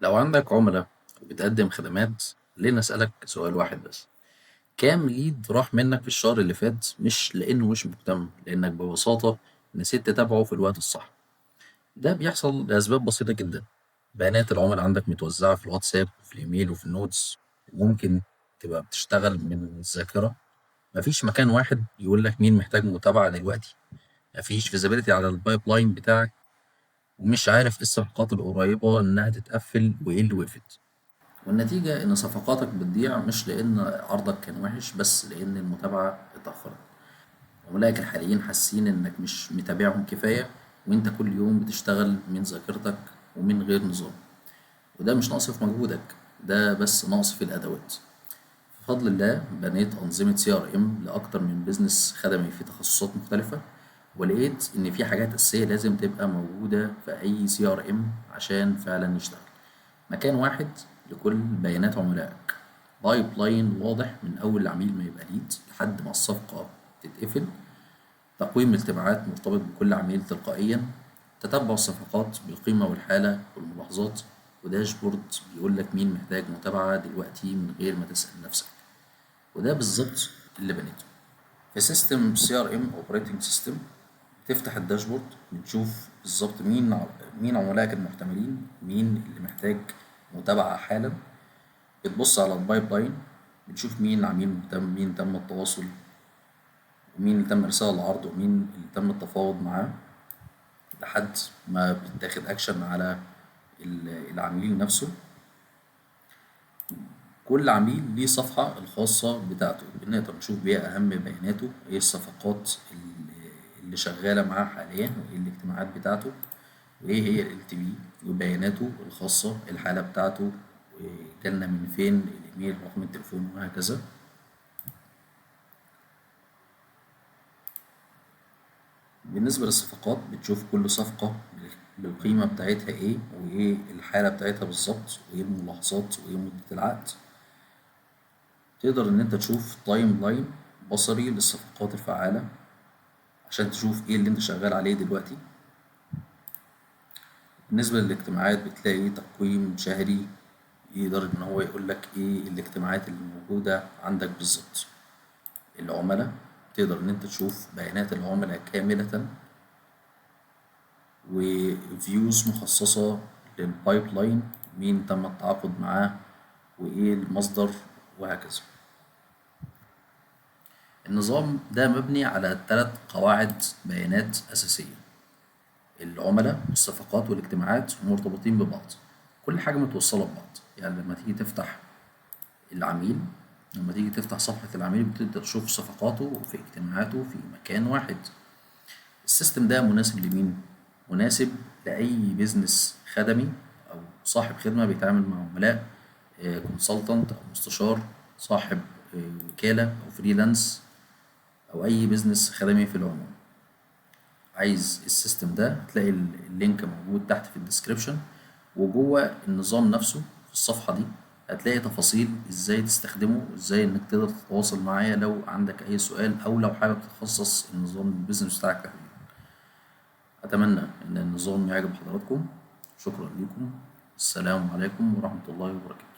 لو عندك عملاء وبتقدم خدمات، خليني أسألك سؤال واحد بس. كام ليد راح منك في الشهر اللي فات مش لأنه مش مهتم، لأنك ببساطة نسيت تتابعه في الوقت الصح؟ ده بيحصل لأسباب بسيطة جدا. بيانات العملاء عندك متوزعة في الواتساب وفي الإيميل وفي النوتس، وممكن تبقى بتشتغل من الذاكرة. مفيش مكان واحد يقول لك مين محتاج متابعة دلوقتي. مفيش فيزيبيليتي على البايب لاين بتاعك، ومش عارف ايه الصفقات القريبة إنها تتقفل وإيه اللي وقفت. والنتيجة إن صفقاتك بتضيع مش لأن عرضك كان وحش، بس لأن المتابعة اتأخرت. عملائك الحاليين حاسين إنك مش متابعهم كفاية، وإنت كل يوم بتشتغل من ذاكرتك ومن غير نظام. وده مش نقص في مجهودك، ده بس نقص في الأدوات. بفضل الله بنيت أنظمة CRM لأكتر من بيزنس خدمي في تخصصات مختلفة، ولقيت إن في حاجات أساسية لازم تبقى موجودة في أي CRM عشان فعلا يشتغل. مكان واحد لكل بيانات عملائك، بايب لاين واضح من أول العميل ما يبقى ليد لحد ما الصفقة تتقفل، تقويم التبعات مرتبط بكل عميل تلقائيا، تتبع الصفقات بالقيمة والحالة والملاحظات، وداشبورد بيقول لك مين محتاج متابعة دلوقتي من غير ما تسأل نفسك. وده بالظبط اللي بنيته في سيستم CRM اوبريتنج سيستم. تفتح الداشبورد بتشوف بالظبط مين عملائك المحتملين، مين اللي محتاج متابعة حالا. بتبص على البايب لاين، بتشوف مين عميل مهتم، مين تم التواصل، ومين اللي تم إرسال العرض، ومين اللي تم التفاوض معاه، لحد ما بتاخد أكشن على العميل نفسه. كل عميل ليه صفحة الخاصة بتاعته بنقدر نشوف بيها أهم بياناته، إيه الصفقات اللي شغالة معاه حاليا، وإيه الاجتماعات بتاعته، وإيه هي ال LTV، وبياناته الخاصة، الحالة بتاعته، وجالنا من فين، الإيميل، رقم التليفون، وهكذا. بالنسبة للصفقات بتشوف كل صفقة بالقيمة بتاعتها إيه، وإيه الحالة بتاعتها بالظبط، وإيه الملاحظات، وإيه مدة العقد. تقدر إن أنت تشوف تايم لاين بصري للصفقات الفعالة عشان تشوف إيه اللي أنت شغال عليه دلوقتي. بالنسبة للاجتماعات بتلاقي تقويم شهري يقدر إن هو يقولك إيه الاجتماعات اللي موجودة عندك بالظبط. العملاء تقدر إن أنت تشوف بيانات العملاء كاملة، وفيوز مخصصة للبايب لاين، مين تم التعاقد معاه، وإيه المصدر، وهكذا. النظام ده مبني على 3 قواعد بيانات أساسية: العملاء والصفقات والاجتماعات مرتبطين ببعض، كل حاجة متوصلة ببعض. يعني لما تيجي تفتح العميل، لما تيجي تفتح صفحة العميل بتقدر تشوف صفقاته وفي اجتماعاته في مكان واحد. السيستم ده مناسب لمين؟ مناسب لأي بيزنس خدمي أو صاحب خدمة بيتعامل مع عملاء، كونسلتنت أو مستشار، صاحب وكالة أو فريلانس، أو أي بيزنس خدمي في العموم. عايز السيستم ده هتلاقي اللينك موجود تحت في الديسكريبشن، وجوه النظام نفسه في الصفحة دي هتلاقي تفاصيل ازاي تستخدمه، وازاي انك تقدر تتواصل معايا لو عندك اي سؤال، او لو حابب تخصص النظام البيزنس بتاعك تحديدا. اتمنى ان النظام يعجب حضراتكم. شكرا لكم. السلام عليكم ورحمة الله وبركاته.